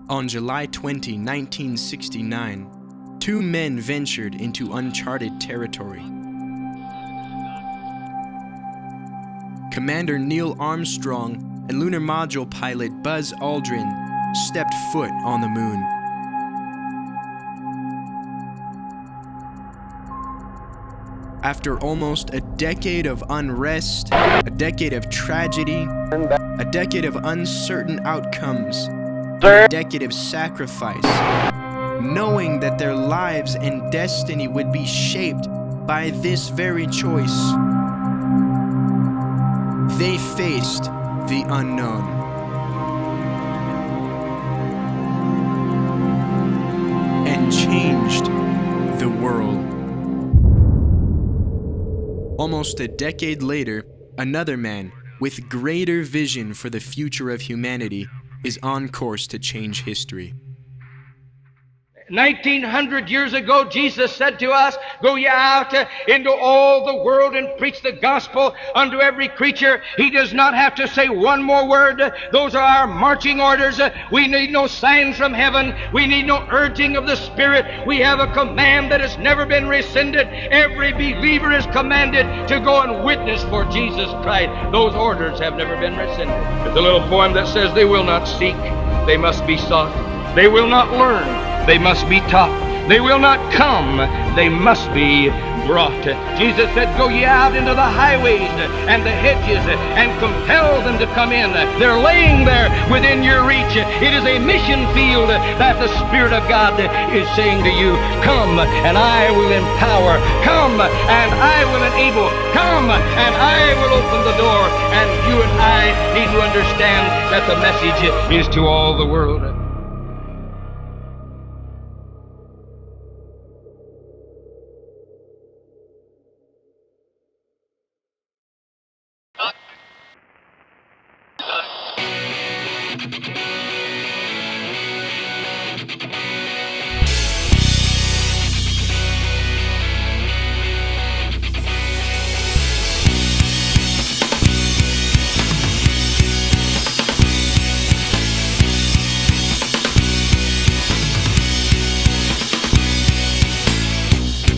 On July 20, 1969, two men ventured into uncharted territory. Commander Neil Armstrong and lunar module pilot Buzz Aldrin stepped foot on the moon. After almost a decade of unrest, a decade of tragedy, a decade of uncertain outcomes, a decade of sacrifice, knowing that their lives and destiny would be shaped by this very choice, they faced the unknown. And changed the world. Almost a decade later, another man with greater vision for the future of humanity is on course to change history. 1900 years ago, Jesus said to us, "Go ye out into all the world and preach the gospel unto every creature." He does not have to say one more word. Those are our marching orders. We need no signs from heaven. We need no urging of the Spirit. We have a command that has never been rescinded. Every believer is commanded to go and witness for Jesus Christ. Those orders have never been rescinded. There's a little poem that says, "They will not seek, they must be sought. They will not learn, they must be taught. They will not come, they must be brought." Jesus said, "Go ye out into the highways and the hedges and compel them to come in." They're laying there within your reach. It is a mission field that the Spirit of God is saying to you, "Come and I will empower. Come and I will enable. Come and I will open the door." And you and I need to understand that the message is to all the world.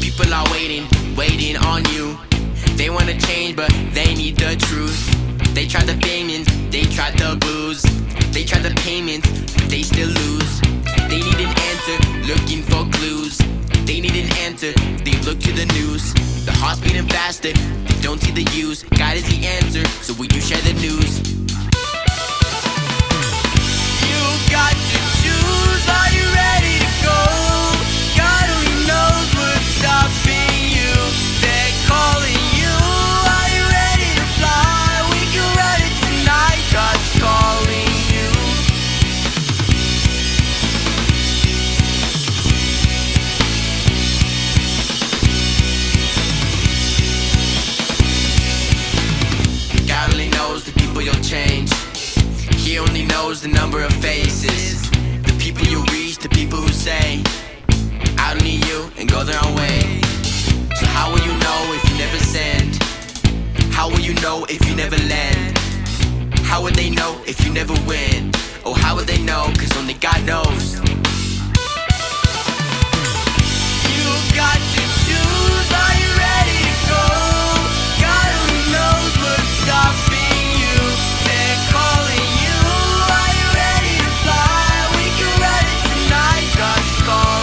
People are waiting on you. They wanna change, but they need the truth. They tried the famines, they tried the booze, they tried the payments, but they still lose. They need an answer, looking for clues. They need an answer, they look to the news. The heart's beating faster, they don't see the use. God is the answer, so will you share the news? You've got to choose, are you ready to go? God only knows what's stopping you. They're calling you, are you ready to fly? We can run it tonight, God's calling you. God only knows the people you'll change. He only knows the number of faces, the people you reach, the people who say, "I don't need you," and go their own way. So how will you know if you never send? How will you know if you never lend? How would they know if you never win? Oh, how would they know? 'Cause only God knows. You've got to choose, are you ready to go? God only knows what's stopping you. They're calling you, are you ready to fly? We can run it tonight, God's calling.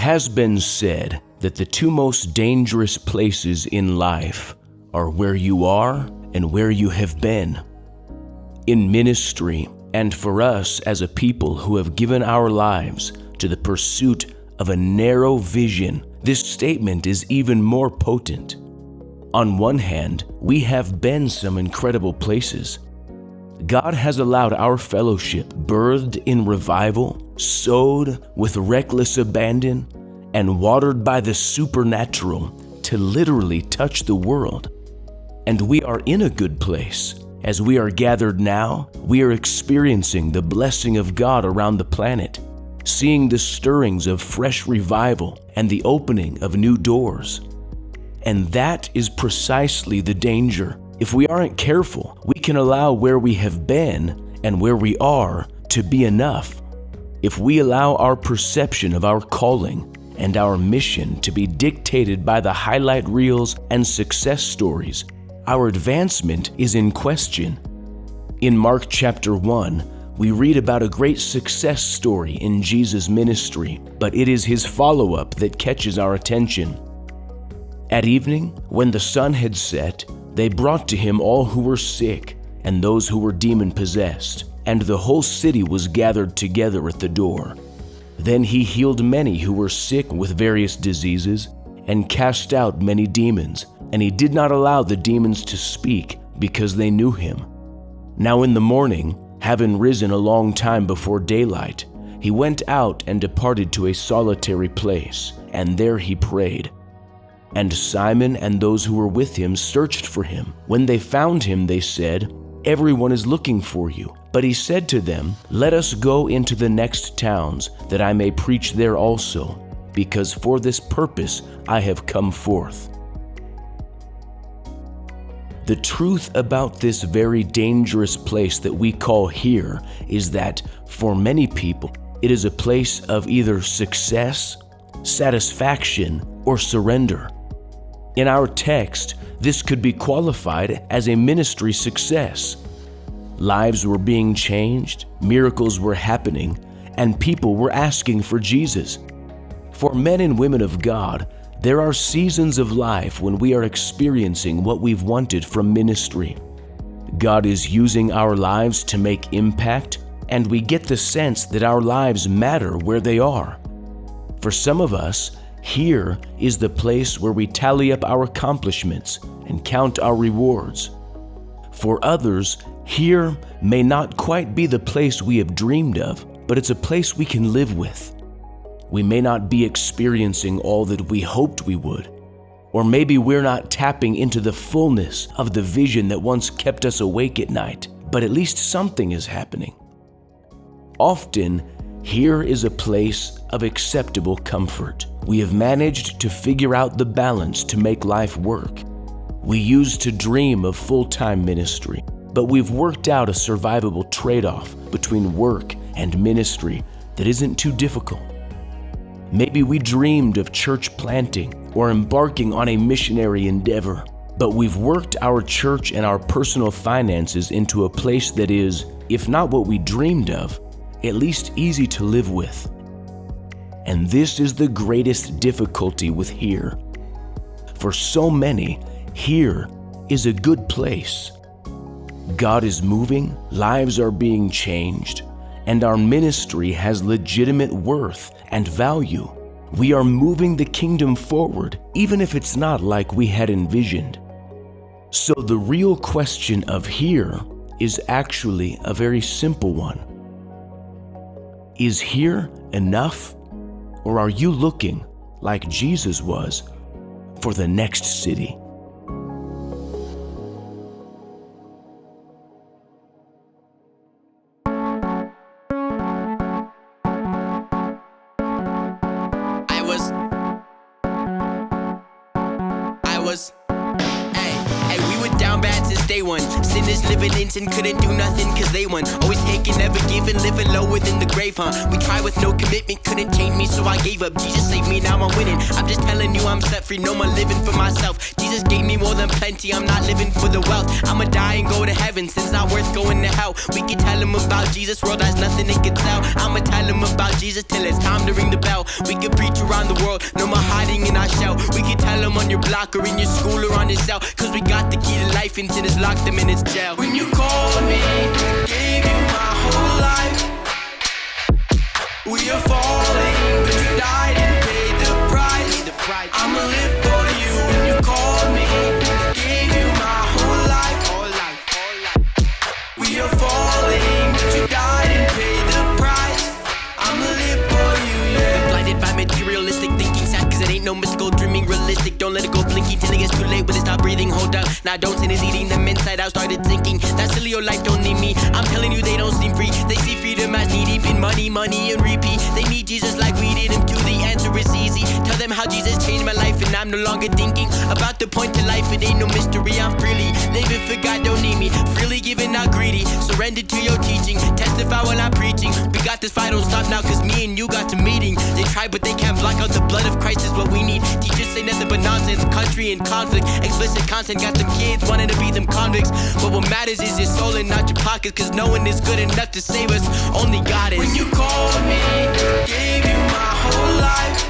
has been said that the two most dangerous places in life are where you are and where you have been. In ministry, and for us as a people who have given our lives to the pursuit of a narrow vision, this statement is even more potent. On one hand, we have been some incredible places. God has allowed our fellowship, birthed in revival, sowed with reckless abandon, and watered by the supernatural, to literally touch the world. And we are in a good place. As we are gathered now, we are experiencing the blessing of God around the planet, seeing the stirrings of fresh revival and the opening of new doors. And that is precisely the danger. If we aren't careful, we can allow where we have been and where we are to be enough. If we allow our perception of our calling and our mission to be dictated by the highlight reels and success stories, our advancement is in question. In Mark chapter 1, we read about a great success story in Jesus' ministry, but it is his follow-up that catches our attention. At evening, when the sun had set, they brought to him all who were sick and those who were demon-possessed, and the whole city was gathered together at the door. Then he healed many who were sick with various diseases and cast out many demons, and he did not allow the demons to speak because they knew him. Now in the morning, having risen a long time before daylight, he went out and departed to a solitary place, and there he prayed. And Simon and those who were with him searched for him. When they found him, they said, "Everyone is looking for you." But he said to them, "Let us go into the next towns, that I may preach there also, because for this purpose I have come forth." The truth about this very dangerous place that we call here is that for many people, it is a place of either success, satisfaction, or surrender. In our text, this could be qualified as a ministry success. Lives were being changed, miracles were happening, and people were asking for Jesus. For men and women of God, there are seasons of life when we are experiencing what we've wanted from ministry. God is using our lives to make impact, and we get the sense that our lives matter where they are. For some of us, here is the place where we tally up our accomplishments and count our rewards. For others, here may not quite be the place we have dreamed of, but it's a place we can live with. We may not be experiencing all that we hoped we would, or maybe we're not tapping into the fullness of the vision that once kept us awake at night, but at least something is happening. Often, here is a place of acceptable comfort. We have managed to figure out the balance to make life work. We used to dream of full-time ministry, but we've worked out a survivable trade-off between work and ministry that isn't too difficult. Maybe we dreamed of church planting or embarking on a missionary endeavor, but we've worked our church and our personal finances into a place that is, if not what we dreamed of, at least easy to live with. And this is the greatest difficulty with here. For so many, here is a good place. God is moving, lives are being changed, and our ministry has legitimate worth and value. We are moving the kingdom forward, even if it's not like we had envisioned. So the real question of here is actually a very simple one. Is here enough? Or are you looking, like Jesus was, for the next city? Hey, we would down bad since day one. Sinners living in sin couldn't do nothing cause they won. Always taking, never giving, living lower than the grave, huh? We tried with no commitment, couldn't change me, so I gave up. Jesus saved me, now I'm winning. I'm just telling you I'm set free, no more living for myself. Jesus gave me more than plenty, I'm not living for the wealth. I'ma die and go to heaven, since not worth going to hell. We can tell him about Jesus, world has nothing it can tell. I'ma tell him about Jesus till it's time to ring the bell. We can preach around the world, no more hiding in our shell. We can tell him on your block or in your school or on your cell, cause we got the key to life and sin has locked them in his jail. When you called me, gave you my whole life. We are falling, but you died and paid the price. I'ma live for you. When you called me, gave you my whole life. We are falling, but you died and paid the price. I'ma live for you, yeah. Blinded by materialistic thinking, sad cause it ain't no mystical dreaming realistic. Don't let it go blinking till it gets too late. When it stop breathing, hold up. Now don't sin is eating them inside out, started thinking that silly your life don't need me. I'm telling you they don't seem free. They see freedom as knee deep in money, money and repeat. They need Jesus like we did him too. The answer is easy. Tell them how Jesus changed my life and I'm no longer thinking about the point to life. It ain't no mystery. I'm freely living for God, don't need me. Freely giving, not greedy. Surrender to your teaching. Testify while I'm preaching. We got this fight, don't stop now cause me and you got to meeting. They try but they can't block out the blood of Christ is what we need. Teachers say nothing but nonsense. Country in conflict. Explicit content got them kids wanting to be them convicts. But what matters is your soul and not your pockets, cause no one is good enough to save us. Only God is. When you called me, gave you my whole life.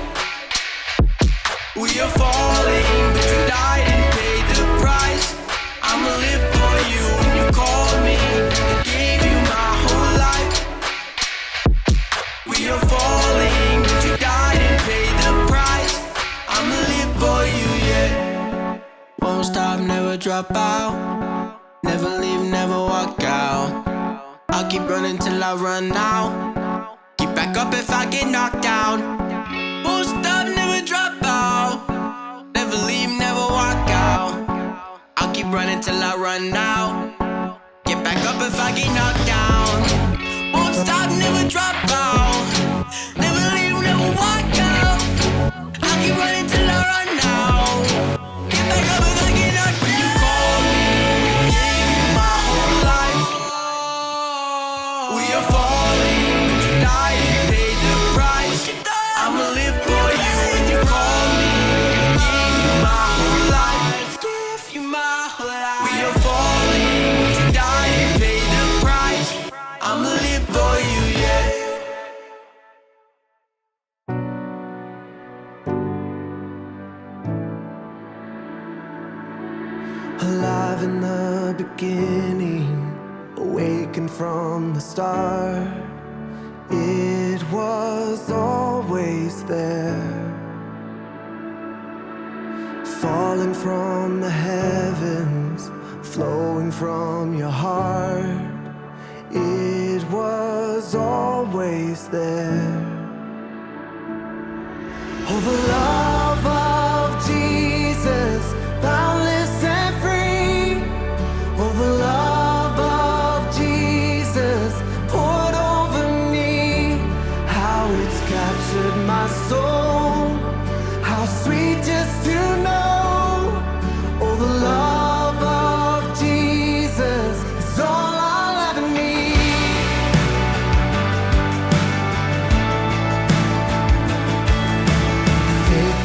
We are falling, but you died and paid the price. I'ma live for you. When you called me, gave you my whole life. We are falling, but you died and paid the price. I'ma live for you, yeah. Won't stop, never drop out. Never leave, never walk out. I'll keep running till I run out. Get back up if I get knocked down. Won't stop, never drop out. Never leave, never walk out. I'll keep running till I run out. Get back up if I get knocked down. Won't stop, never drop out. Never leave, never walk out. I'll keep running till I run out. Get back up if I get knocked down. You called me, gave you my whole life. We are falling, but you died and paid the price. I'ma live for you. When you called me, gave you my whole life. Give you my whole life. We are falling, but you died and paid the price. I'ma live for you, yeah. Alive in the beginning, awakened from the start. It was always there, falling from the heavens, flowing from your heart. It was always there. Oh, the love of Jesus, boundless and free. Oh, the love of Jesus poured over me. How it's captured my soul. How sweet just to know. Oh, the love of Jesus is all I'll ever need. Faith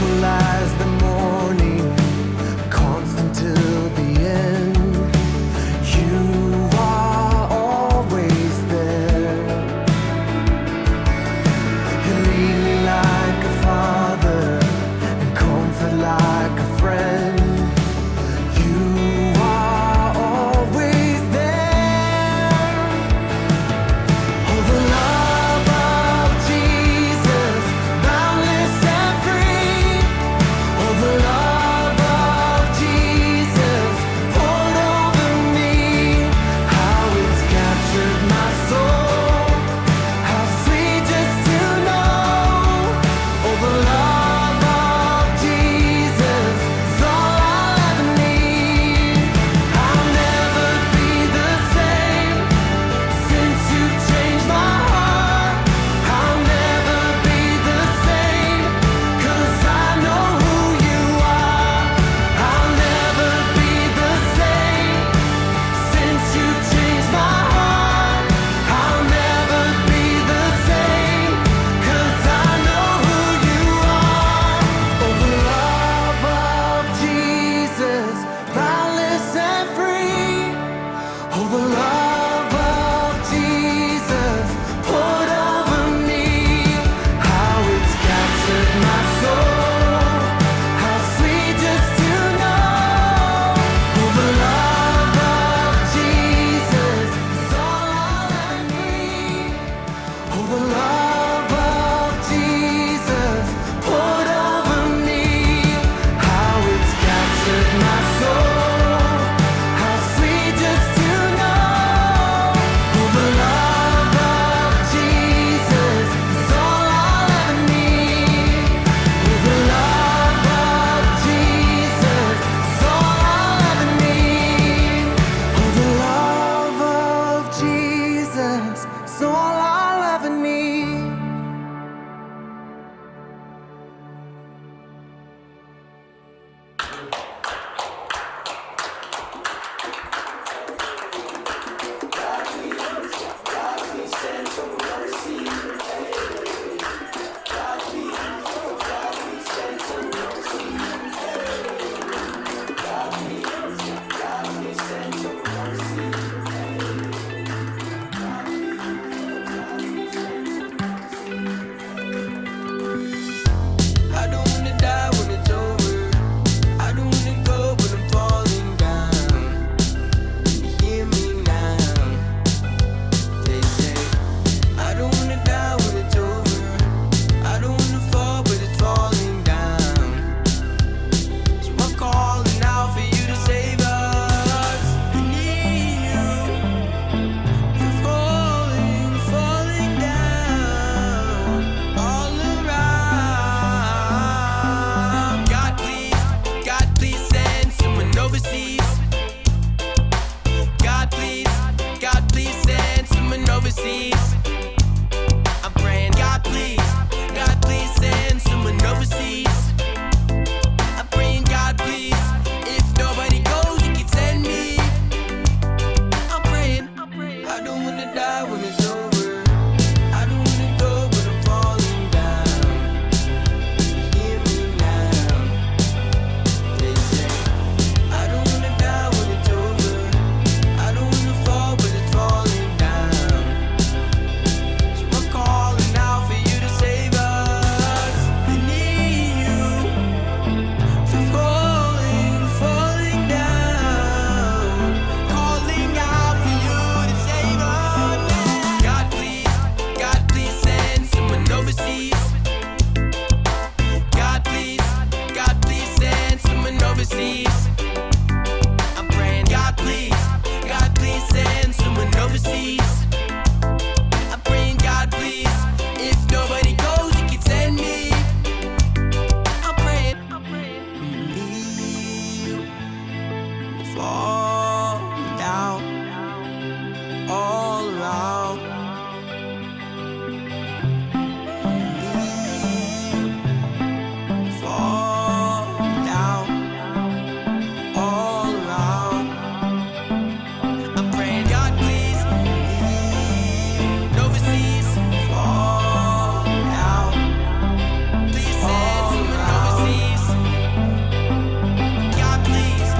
overseas. I'm praying, God please send someone overseas. I'm praying, God please, if nobody goes, you can send me. I'm praying, fall down all around. Fall down all around. I'm praying, God please, overseas, fall down. Please send someone overseas. God please.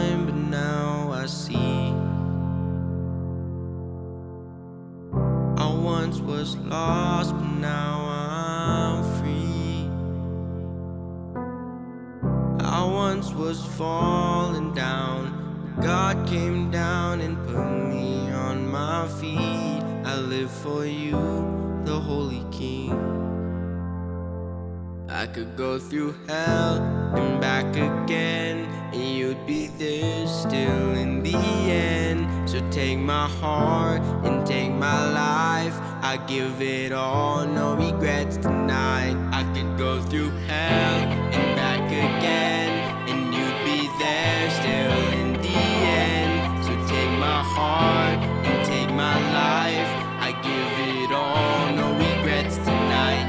blind, but now I see. I once was lost, but now I'm free. I once was falling down, but God came down and put me on my feet. I live for you, the Holy King. I could go through hell and back again, and you'd be there still in the end. So take my heart and take my life, I give it all, no regrets tonight. I could go through hell and back again, and you'd be there still in the end. So take my heart and take my life, I give it all, no regrets tonight.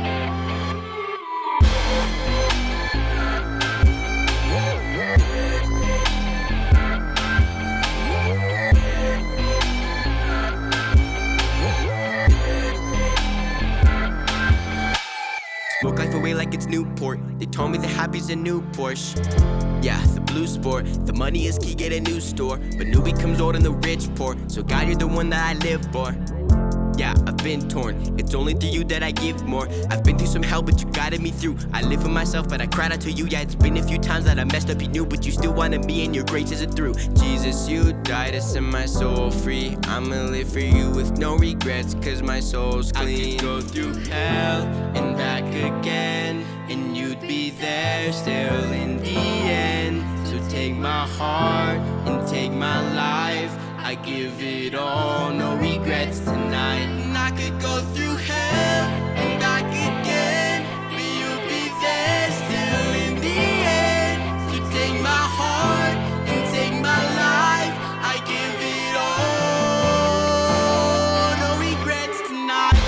Smoke life away like it's Newport. They told me the happy's a new Porsche. Yeah, the blue sport. The money is key, get a new store. But new becomes old and the rich poor. So God, you're the one that I live for. Yeah, I've been torn. It's only through you that I give more. I've been through some hell, but you guided me through. I live for myself, but I cried out to you. Yeah, it's been a few times that I messed up, you knew, but you still wanted me, and your grace isn't through. Jesus, you died to set my soul free. I'ma live for you with no regrets, cause my soul's clean. I could go through hell and back again, and you'd be there still in the end. So take my heart and take my life, I give it all, no regrets tonight. And I could go through hell and back again, but you'll be there still in the end. So take my heart and take my life, I give it all, no regrets tonight.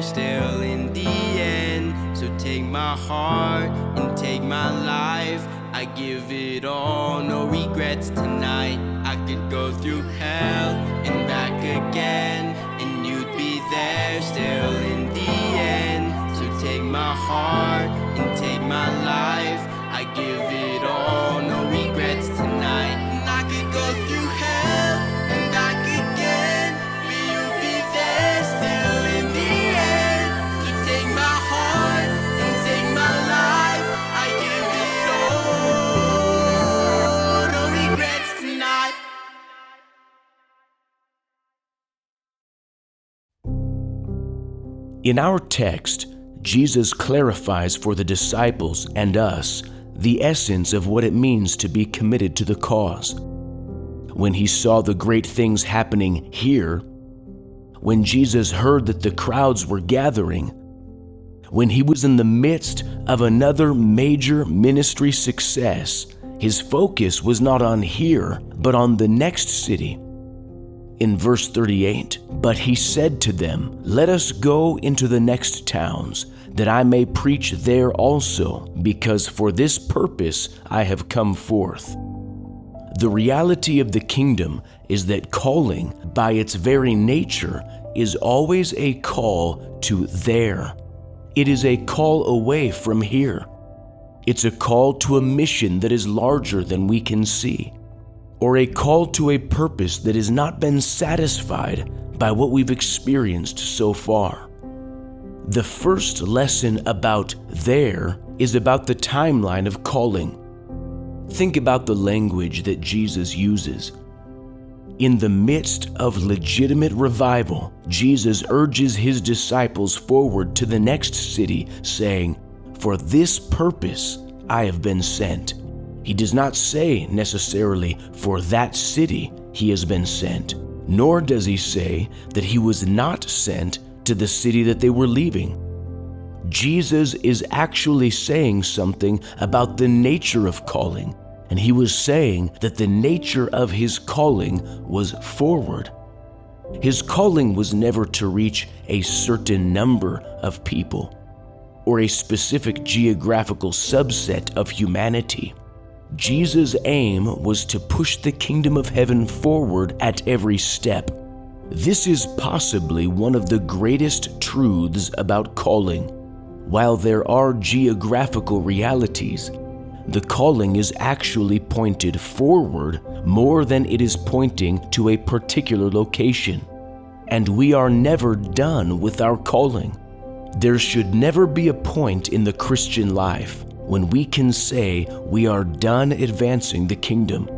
Still in the end. So take my heart and take my life, I give it all, no regrets tonight. I could go through hell and back again, and you'd be there still in the end. So take my heart and take my life, I give it all, no regrets tonight. And I could go through hell and back again, but you'll be there still in the end. So take my heart and take my life, I give it all, no regrets tonight. In our text, Jesus clarifies for the disciples and us the essence of what it means to be committed to the cause. When he saw the great things happening here, when Jesus heard that the crowds were gathering, when he was in the midst of another major ministry success, his focus was not on here, but on the next city. In verse 38, "But he said to them, 'Let us go into the next towns, that I may preach there also, because for this purpose I have come forth.'" The reality of the kingdom is that calling, by its very nature, is always a call to there. It is a call away from here. It's a call to a mission that is larger than we can see, or a call to a purpose that has not been satisfied by what we've experienced so far. The first lesson about there is about the timeline of calling. Think about the language that Jesus uses. In the midst of legitimate revival, Jesus urges his disciples forward to the next city, saying, "For this purpose I have been sent." He does not say necessarily for that city he has been sent, nor does he say that he was not sent to the city that they were leaving. Jesus is actually saying something about the nature of calling, and he was saying that the nature of his calling was forward. His calling was never to reach a certain number of people or a specific geographical subset of humanity. Jesus' aim was to push the kingdom of heaven forward at every step. This is possibly one of the greatest truths about calling. While there are geographical realities, the calling is actually pointed forward more than it is pointing to a particular location. And we are never done with our calling. There should never be a point in the Christian life when we can say we are done advancing the kingdom.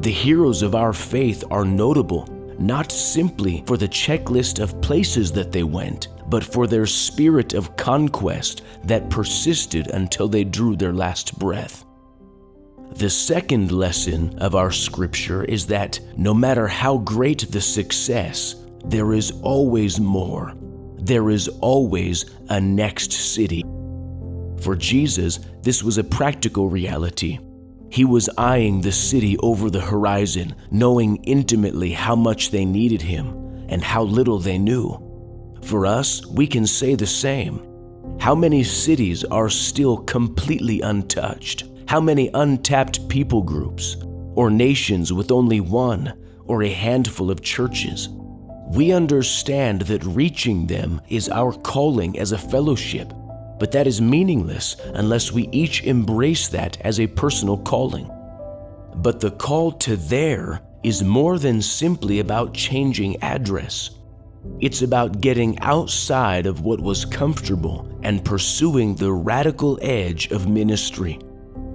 The heroes of our faith are notable not simply for the checklist of places that they went, but for their spirit of conquest that persisted until they drew their last breath. The second lesson of our scripture is that no matter how great the success, there is always more. There is always a next city. For Jesus, this was a practical reality. He was eyeing the city over the horizon, knowing intimately how much they needed him and how little they knew. For us, we can say the same. How many cities are still completely untouched? How many untapped people groups or nations with only one or a handful of churches? We understand that reaching them is our calling as a fellowship, but that is meaningless unless we each embrace that as a personal calling. But the call to there is more than simply about changing address. It's about getting outside of what was comfortable and pursuing the radical edge of ministry.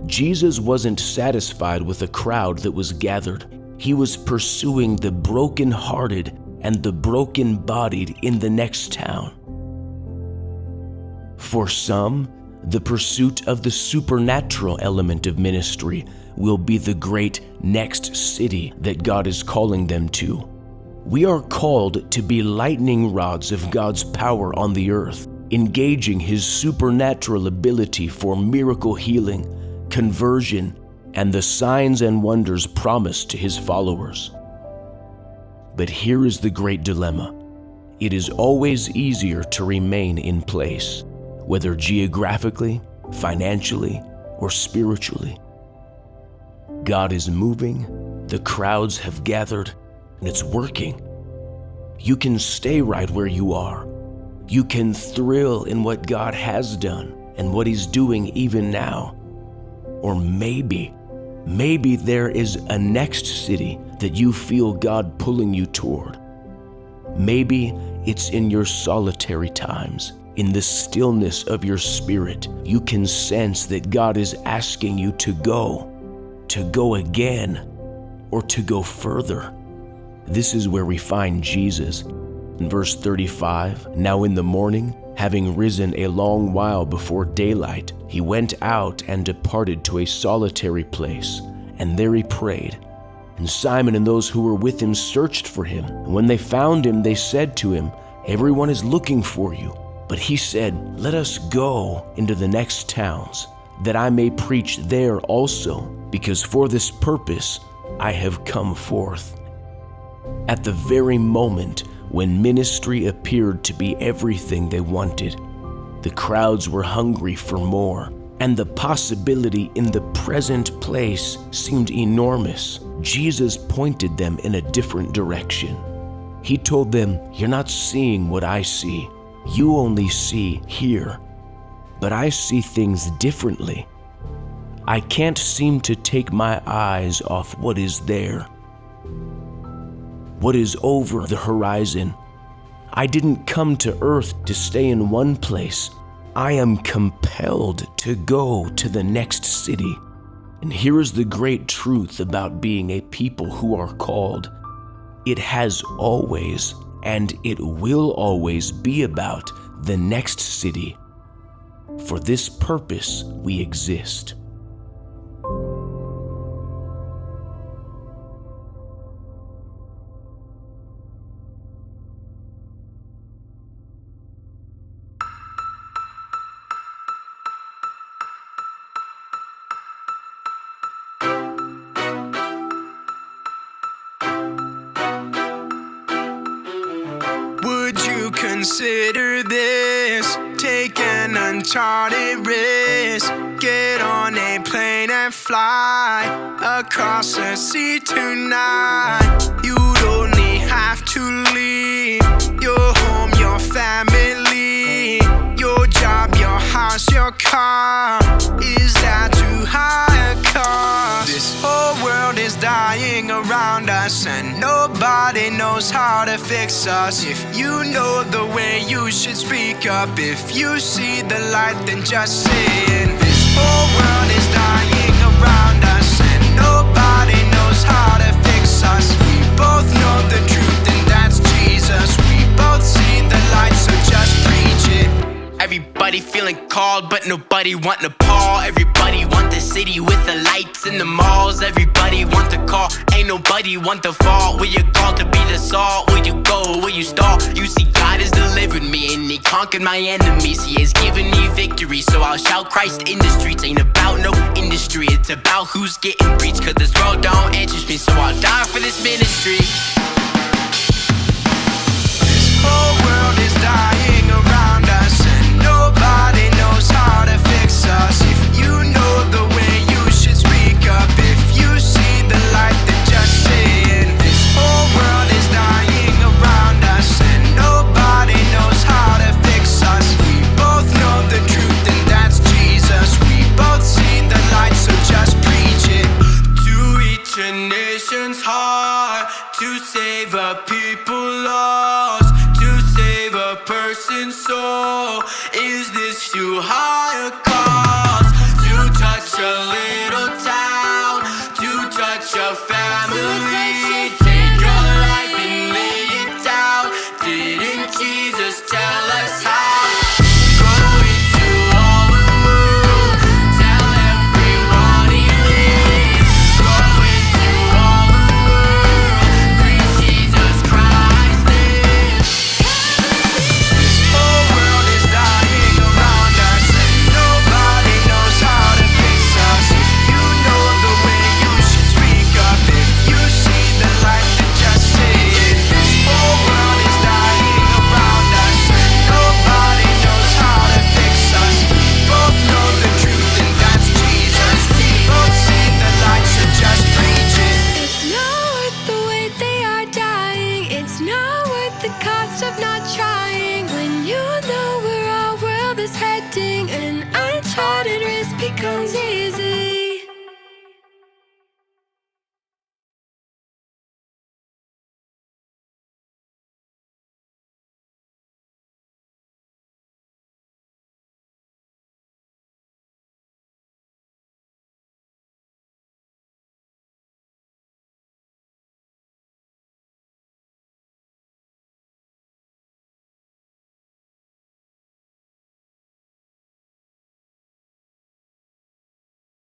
Jesus wasn't satisfied with a crowd that was gathered. He was pursuing the broken-hearted and the broken-bodied in the next town. For some, the pursuit of the supernatural element of ministry will be the great next city that God is calling them to. We are called to be lightning rods of God's power on the earth, engaging His supernatural ability for miracle healing, conversion, and the signs and wonders promised to His followers. But here is the great dilemma. It is always easier to remain in place, whether geographically, financially, or spiritually. God is moving, the crowds have gathered, and it's working. You can stay right where you are. You can thrill in what God has done and what He's doing even now. Or maybe there is a next city that you feel God pulling you toward. Maybe it's in your solitary times, in the stillness of your spirit. You can sense that God is asking you to go again, or to go further. This is where we find Jesus. In verse 35, now in the morning, having risen a long while before daylight, he went out and departed to a solitary place, and there he prayed. And Simon and those who were with him searched for him. And when they found him, they said to him, "Everyone is looking for you." But he said, "Let us go into the next towns, that I may preach there also, because for this purpose I have come forth." At the very moment when ministry appeared to be everything they wanted, the crowds were hungry for more, and the possibility in the present place seemed enormous. Jesus pointed them in a different direction. He told them, "You're not seeing what I see. You only see here. But I see things differently. I can't seem to take my eyes off what is there, what is over the horizon. I didn't come to earth to stay in one place. I am compelled to go to the next city." And here is the great truth about being a people who are called. It has always and it will always be about the next city. For this purpose we exist. you consider this? Take an uncharted risk. Get on a plane and fly across the sea tonight. You'd only have to leave your home, your family, your job, your house, your car. Is that too high a cost? This whole world is dying around us, and nobody knows how to fix us. If you know the way, you should speak up. If you see the light, then just say it. This whole world is dying around us, and nobody knows how to fix us. We both know the truth, and that's Jesus. We both see the light, so just preach it. Everybody feeling called, but nobody want Nepal. Everybody want the city with the lights in the malls. Everybody want the call, ain't nobody want the fall. Will you call to be the salt? Will you go? Will you stall? You see, God has delivered me, and He conquered my enemies. He has given me victory, so I'll shout Christ in the streets. Ain't about no industry, it's about who's getting reached. Cause this world don't interest me, so I'll die for this ministry. This whole world is dying around us, and nobody knows how to fix us. If you know the way, you should speak up. If you see the light, then just say it. This whole world is dying around us, and nobody knows how to fix us. We both know the truth, and that's Jesus. We both see the light, so just preach it. To each a nation's heart, to save a people lost, to save a person's soul. Is this too high a cost? To touch a little town, to touch a